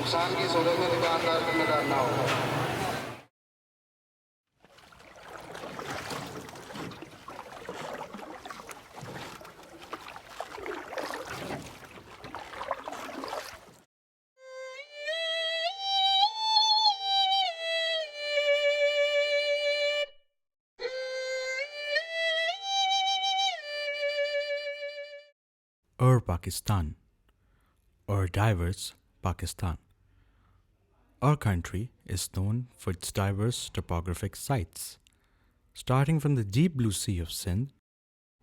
नुकसान की सूरत में दुकानदार जिम्मेदार ना होगा। Pakistan, or diverse Pakistan. Our country is known for its diverse topographic sites, starting from the deep blue sea of Sindh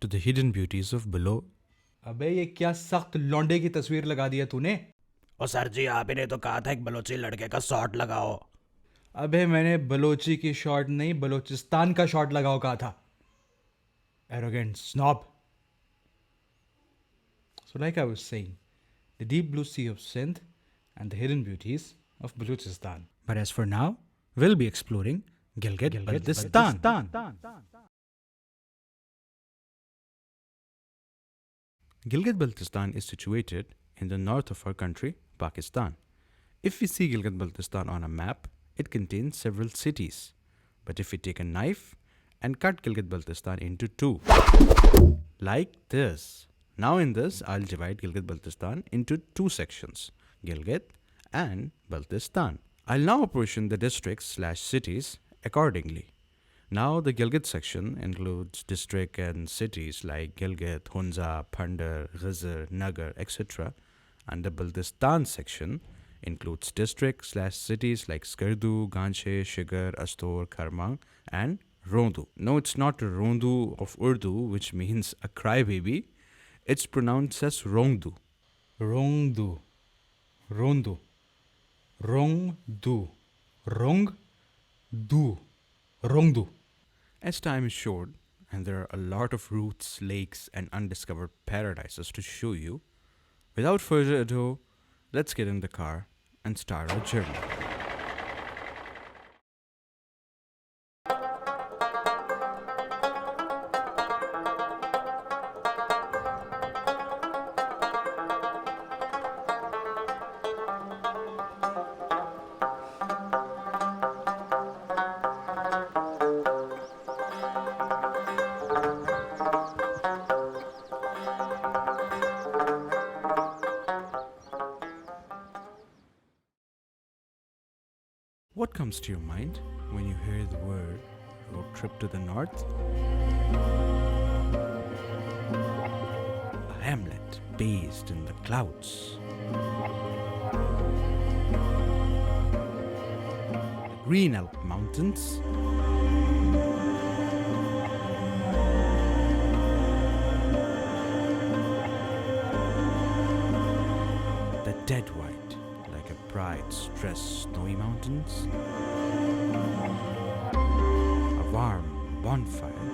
to the hidden beauties of below. अबे ये क्या सख्त लौंडे की तस्वीर लगा दी है तूने? ओ सर जी, आप ही ने तो कहा था एक बलोची लड़के का शॉट लगाओ। अबे मैंने बलोची की शॉट नहीं, बलोचिस्तान का शॉट लगाओ कहा था। Arrogant snob. So like I was saying, the deep blue sea of Sindh and the hidden beauties of Balochistan. But as for now, we'll be exploring Gilgit Baltistan. Gilgit Baltistan is situated in the north of our country, Pakistan. If we see Gilgit Baltistan on a map, it contains several cities. But if we take a knife and cut Gilgit Baltistan into two, like this. Now in this, I'll divide Gilgit Baltistan into two sections, Gilgit and Baltistan. I'll now apportion the districts/cities accordingly. Now the Gilgit section includes district and cities like Gilgit, Hunza, Pandar, Ghazar, Nagar, etc. And the Baltistan section includes districts/cities like Skardu, Ganche, Shigar, Astor, Karmang and Rondu. No, it's not a Rondu of Urdu, which means a crybaby. It's pronounced as Rongdu. Rongdu. Rondu. Rongdu. Rongdu. Rongdu. As time is short, and there are a lot of routes, lakes, and undiscovered paradises to show you, without further ado, let's get in the car and start our journey. What comes to your mind when you hear the word road trip to the north? A hamlet based in the clouds. The Green Alp Mountains. The dead white, like a pride-stressed snowy mountains. A warm bonfire.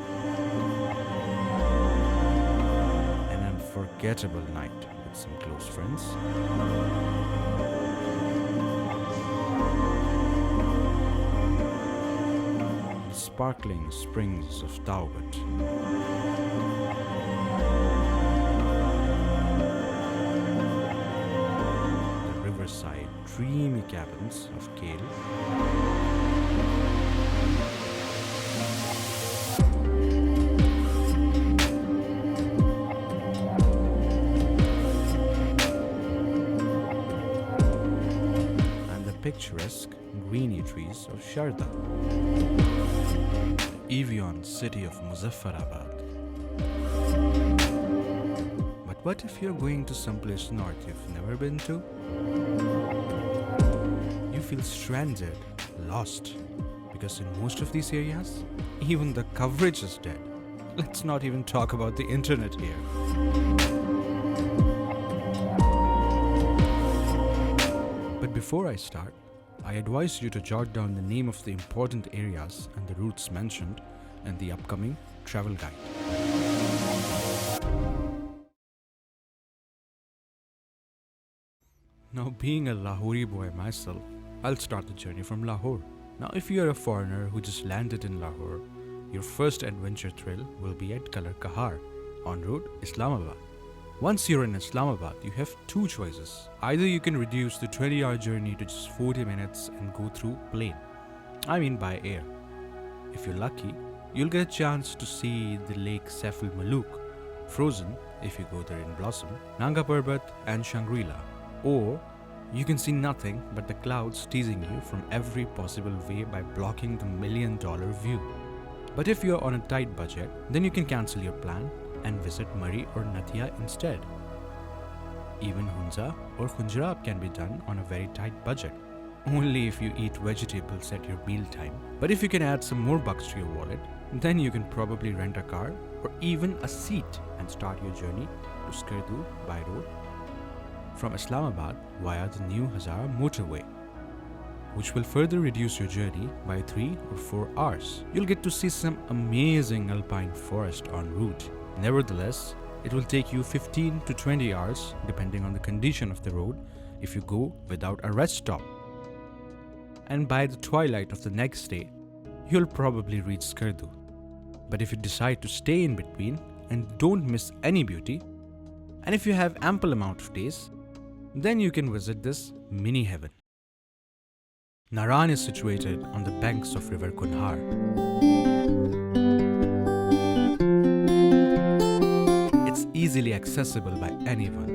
An unforgettable night with some close friends. The sparkling springs of Taubat. Riverside dreamy cabins of Kale. And the picturesque greeny trees of Sharda. The Evian city of Muzaffarabad. But what if you're going to someplace north you've never been to? You feel stranded, lost, because in most of these areas, even the coverage is dead. Let's not even talk about the internet here. But before I start, I advise you to jot down the name of the important areas and the routes mentioned in the upcoming travel guide. Now, being a Lahori boy myself, I'll start the journey from Lahore. Now, if you are a foreigner who just landed in Lahore, your first adventure thrill will be at Color Kahar, en route Islamabad. Once you're in Islamabad, you have two choices. Either you can reduce the 20-hour journey to just 40 minutes and go through plane. I mean by air. If you're lucky, you'll get a chance to see the lake Saif al-Muluk, frozen if you go there in blossom, Nanga Parbat and Shangri-La. Or you can see nothing but the clouds teasing you from every possible way by blocking the $1 million view. But if you're on a tight budget, then you can cancel your plan and visit Murree or Nathia instead. Even Hunza or Khunjarab can be done on a very tight budget, only if you eat vegetables at your mealtime. But if you can add some more bucks to your wallet, then you can probably rent a car or even a seat and start your journey to Skardu by road from Islamabad via the new Hazara motorway, which will further reduce your journey by 3 or 4 hours. You'll get to see some amazing alpine forest en route. Nevertheless, it will take you 15 to 20 hours depending on the condition of the road if you go without a rest stop. And by the twilight of the next day, you'll probably reach Skardu. But if you decide to stay in between and don't miss any beauty, and if you have ample amount of days, then you can visit this mini heaven. Naran is situated on the banks of river Kunhar. It's easily accessible by anyone.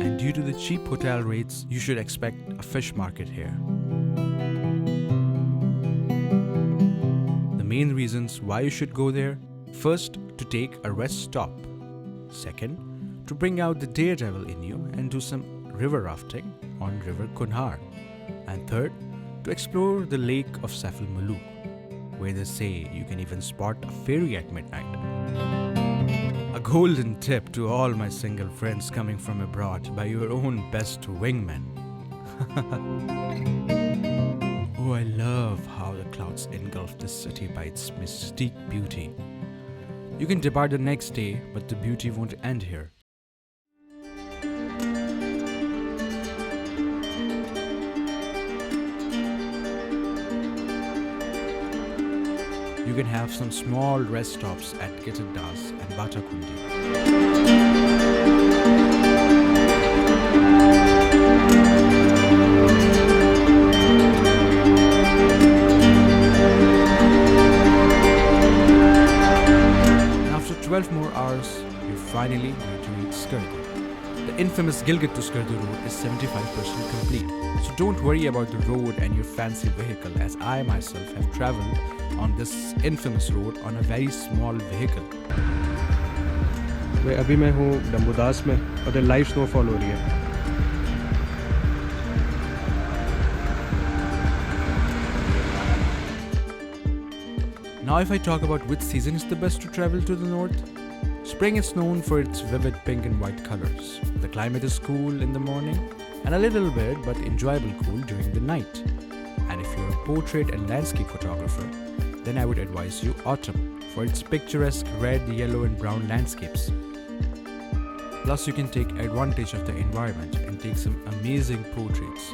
And due to the cheap hotel rates, you should expect a fish market here. The main reasons why you should go there: first, to take a rest stop. Second, to bring out the daredevil in you and do some river rafting on river Kunhar. And third, to explore the lake of Saif al-Muluk, where they say you can even spot a fairy at midnight. A golden tip to all my single friends coming from abroad by your own best wingman. Oh, I love how the clouds engulf the city by its mystique beauty. You can depart the next day, but the beauty won't end here. You can have some small rest stops at Gittas and Batakundi. And after 12 more hours, you're finally going to reach Skardu. The infamous Gilgit to Skardu road is 75% complete. So don't worry about the road and your fancy vehicle, as I myself have traveled on this infamous road on a very small vehicle. अभी मैं हूँ डम्बुदास में और live snowfall हो रही है. Now if I talk about which season is the best to travel to the north, spring is known for its vivid pink and white colors. The climate is cool in the morning and a little bit but enjoyable cool during the night. And if you're a portrait and landscape photographer, then I would advise you autumn for its picturesque red, yellow and brown landscapes. Plus you can take advantage of the environment and take some amazing portraits.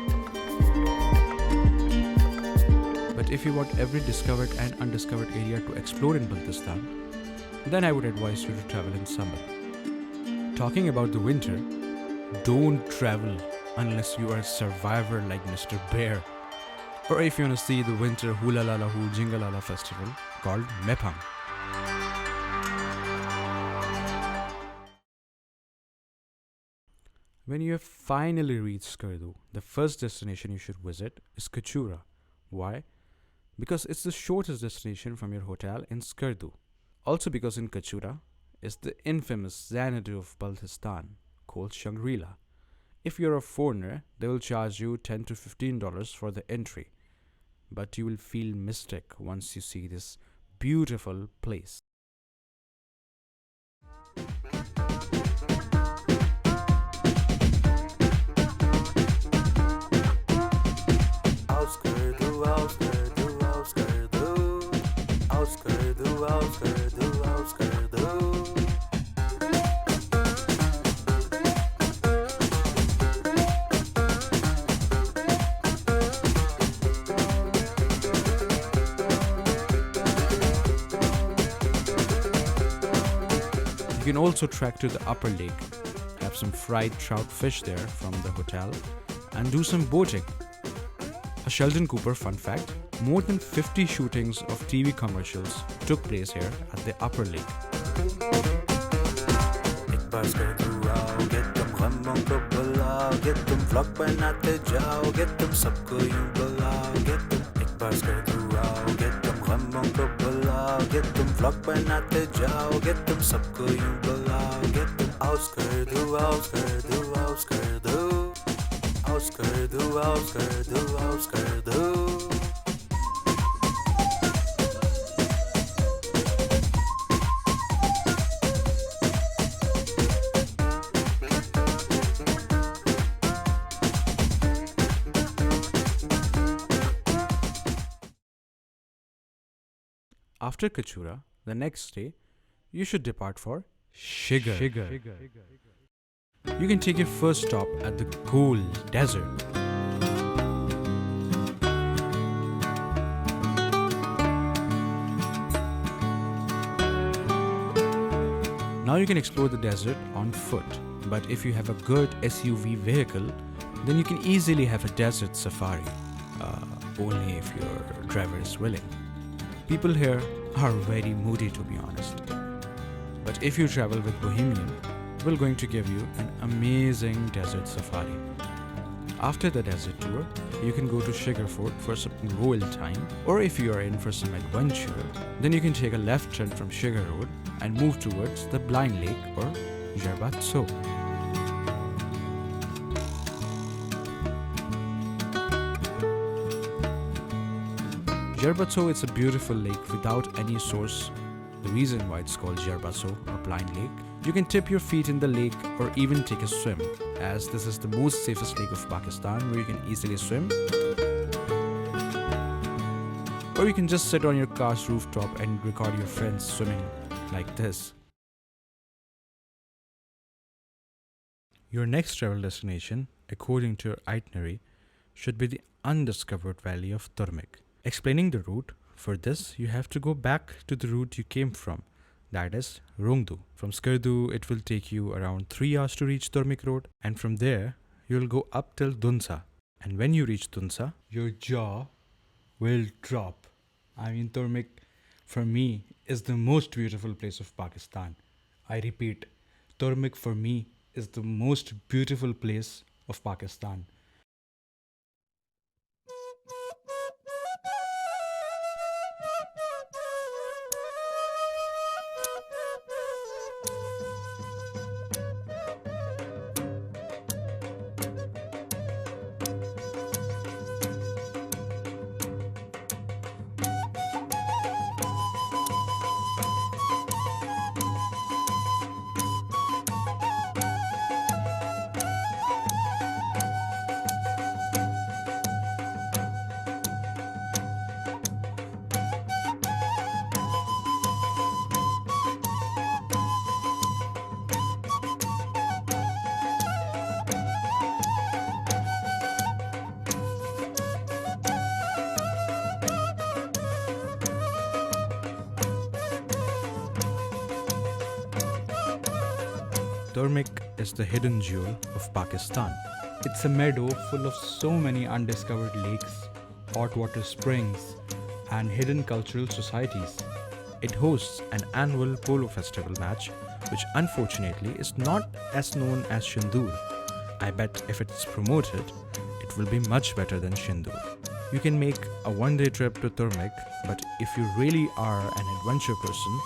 But if you want every discovered and undiscovered area to explore in Baltistan, then I would advise you to travel in summer. Talking about the winter, don't travel unless you are a survivor like Mr. Bear. Or if you want to see the winter Hula Lala Hu Jingalala festival called Mephang. When you have finally reached Skardu, the first destination you should visit is Kachura. Why? Because it's the shortest destination from your hotel in Skardu. Also because in Kachura is the infamous Xanadu of Baltistan called Shangri-La. If you're a foreigner, they will charge you $10 to $15 for the entry. But you will feel mystic once you see this beautiful place. can also trek to the upper lake, have some fried trout fish there from the hotel, and do some boating. A Sheldon Cooper fun fact, more than 50 shootings of TV commercials took place here at the upper lake. After Kachura, the next day, you should depart for Shigar. You can take your first stop at the Gold Desert. Now you can explore the desert on foot, but if you have a good SUV vehicle, then you can easily have a desert safari, only if your driver is willing. People here are very moody, to be honest. But if you travel with Bohemian, we're going to give you an amazing desert safari. After the desert tour, you can go to Shigar Fort for some royal time, or if you are in for some adventure, then you can take a left turn from Shigar Road and move towards the Blind Lake or Jarbatso. Jarbatso is a beautiful lake without any source. The reason why it's called Jarbatso or Blind Lake, you can dip your feet in the lake or even take a swim, as this is the most safest lake of Pakistan where you can easily swim. Or you can just sit on your car's rooftop and record your friends swimming like this. Your next travel destination, according to your itinerary, should be the undiscovered valley of Turmik. Explaining the route, for this you have to go back to the route you came from, that is Rongdu. From Skardu, it will take you around 3 hours to reach Turmik Road, and from there you will go up till Dunsa. And when you reach Dunsa, Your jaw will drop. I mean, Turmik, for me, is the most beautiful place of Pakistan. I repeat, Turmik for me is the most beautiful place of Pakistan. Turmik is the hidden jewel of Pakistan. It's a meadow full of so many undiscovered lakes, hot water springs, and hidden cultural societies. It hosts an annual polo festival match, which unfortunately is not as known as Shindur. I bet if it's promoted, it will be much better than Shindur. You can make a one-day trip to Turmik, but if you really are an adventure person,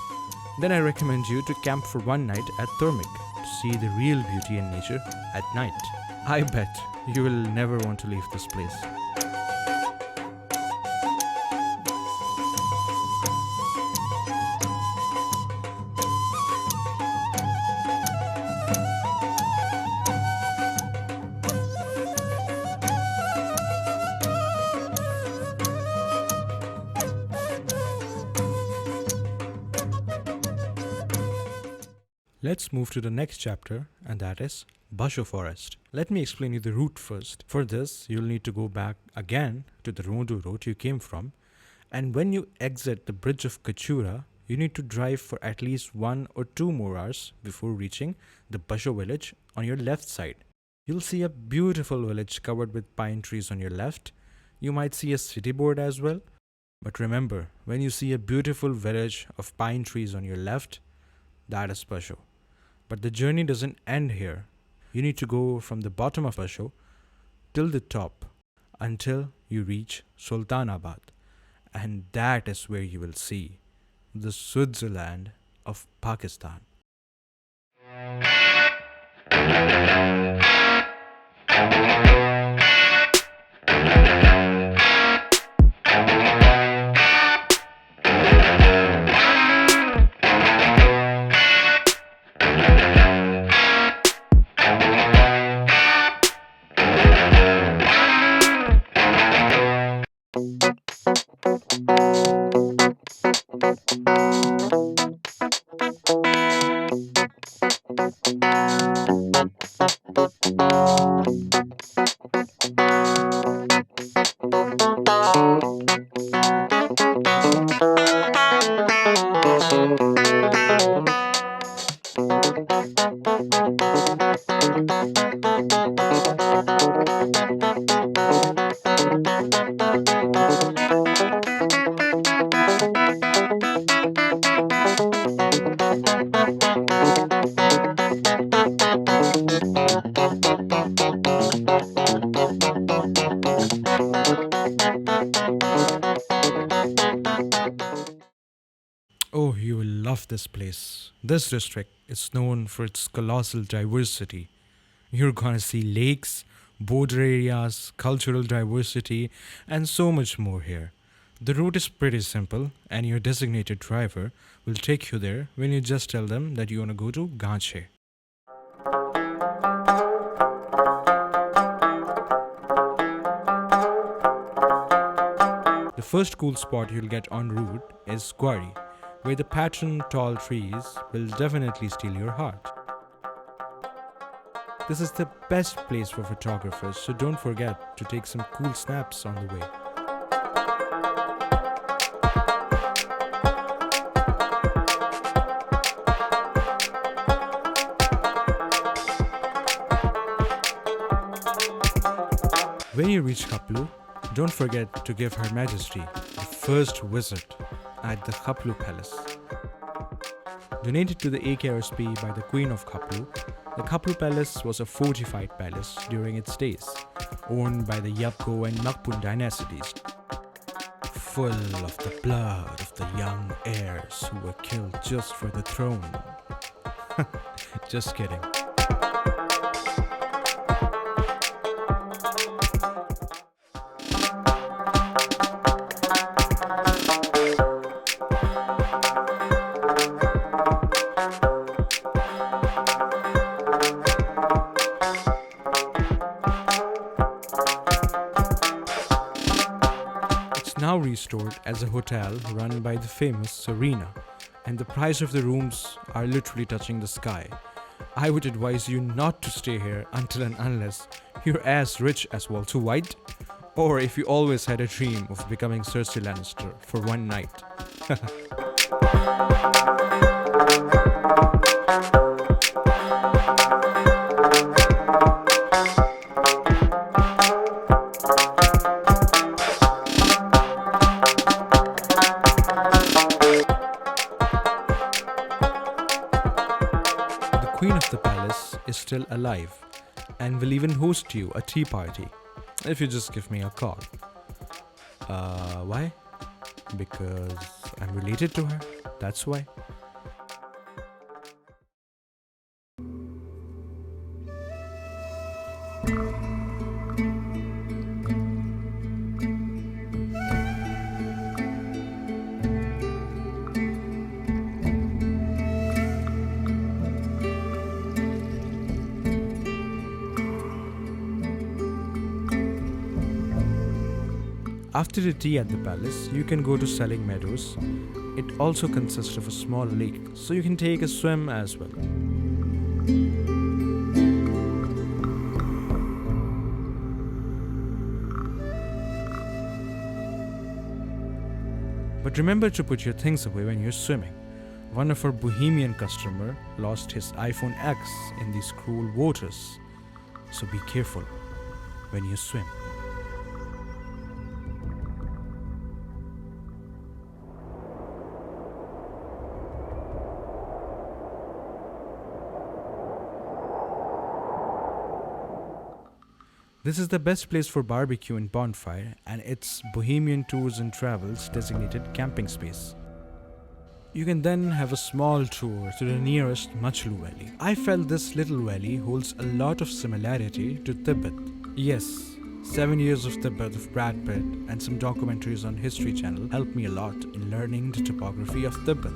then I recommend you to camp for one night at Turmik to see the real beauty in nature at night. I bet you will never want to leave this place. Let's move to the next chapter, and that is Basho Forest. Let me explain you the route first. For this, you'll need to go back again to the Rondu road you came from, and when you exit the bridge of Kachura, you need to drive for at least 1 or 2 more hours before reaching the Basho village on your left side. You'll see a beautiful village covered with pine trees on your left. You might see a city board as well. But remember, when you see a beautiful village of pine trees on your left, that is Basho. But the journey doesn't end here. You need to go from the bottom of Basho till the top until you reach Sultanabad. And that is where you will see the Switzerland of Pakistan. Oh, you will love this place. This district is known for its colossal diversity. You're gonna see lakes, border areas, cultural diversity, and so much more here. The route is pretty simple, and your designated driver will take you there when you just tell them that you wanna go to Ganche. The first cool spot you'll get en route is Quarry, where the patterned tall trees will definitely steal your heart. This is the best place for photographers, so don't forget to take some cool snaps on the way. When you reach Khaplu, don't forget to give Her Majesty the first visit at the Khaplu Palace. Donated to the AKRSP by the Queen of Khaplu, the Khaplu Palace was a fortified palace during its days, owned by the Yapko and Makpun dynasties, full of the blood of the young heirs who were killed just for the throne. Just kidding. Now restored as a hotel run by the famous Serena, and the price of the rooms are literally touching the sky. I would advise you not to stay here until and unless you're as rich as Walter White, or if you always had a dream of becoming Cersei Lannister for one night. The Queen of the Palace is still alive and will even host you a tea party if you just give me a call. Why? Because I'm related to her, that's why. After the tea at the palace, you can go to Selling Meadows. It also consists of a small lake, so you can take a swim as well. But remember to put your things away when you're swimming. One of our Bohemian customer lost his iPhone X in these cruel waters. So be careful when you swim. This is the best place for barbecue and bonfire, and it's Bohemian Tours and Travels designated camping space. You can then have a small tour to the nearest Mashal Valley. I felt this little valley holds a lot of similarity to Tibet. Yes, 7 years of Tibet of Brad Pitt and some documentaries on History Channel helped me a lot in learning the topography of Tibet.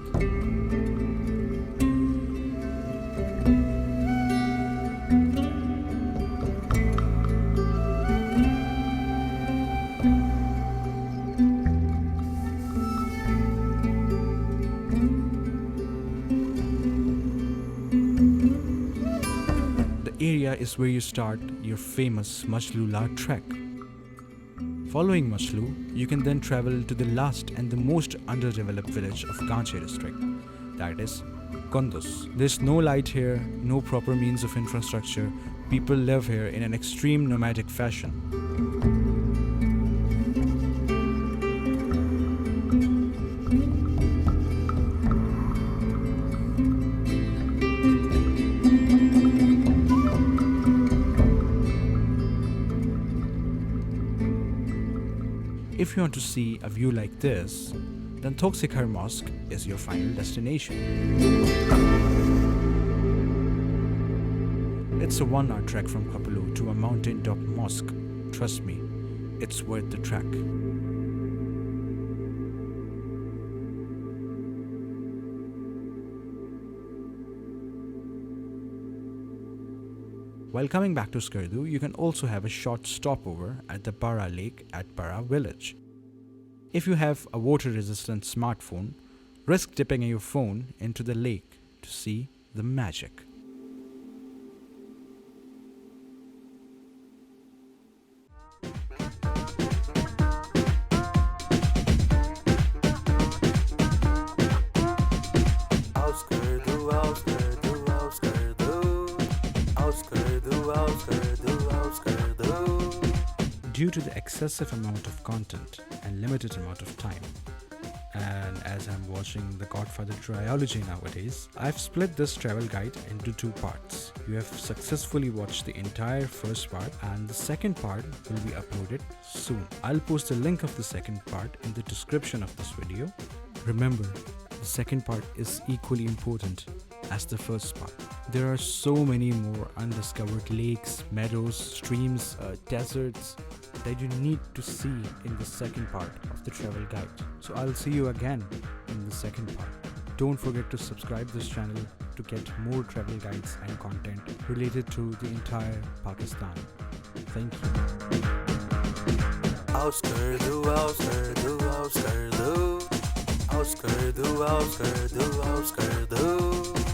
Area is where you start your famous Mashlula trek. Following Mashlu, you can then travel to the last and the most underdeveloped village of Ganche district, that is Kunduz. There's no light here, no proper means of infrastructure. People live here in an extreme nomadic fashion. If you want to see a view like this, then Toxikhar Mosque is your final destination. It's a 1-hour trek from Kapulu to a mountain-top mosque. Trust me, it's worth the trek. While coming back to Skardu, you can also have a short stopover at the Para Lake at Para village. If you have a water-resistant smartphone, risk dipping your phone into the lake to see the magic. Due to the excessive amount of content and limited amount of time, and as I'm watching The Godfather Trilogy nowadays, I've split this travel guide into 2 parts. You have successfully watched the entire first part, and the second part will be uploaded soon. I'll post a link of the second part in the description of this video. Remember, the second part is equally important as the first part. There are so many more undiscovered lakes, meadows, streams, deserts that you need to see in the second part of the travel guide. So I'll see you again in the second part. Don't forget to subscribe this channel to get more travel guides and content related to the entire Pakistan. Thank you. Skardu.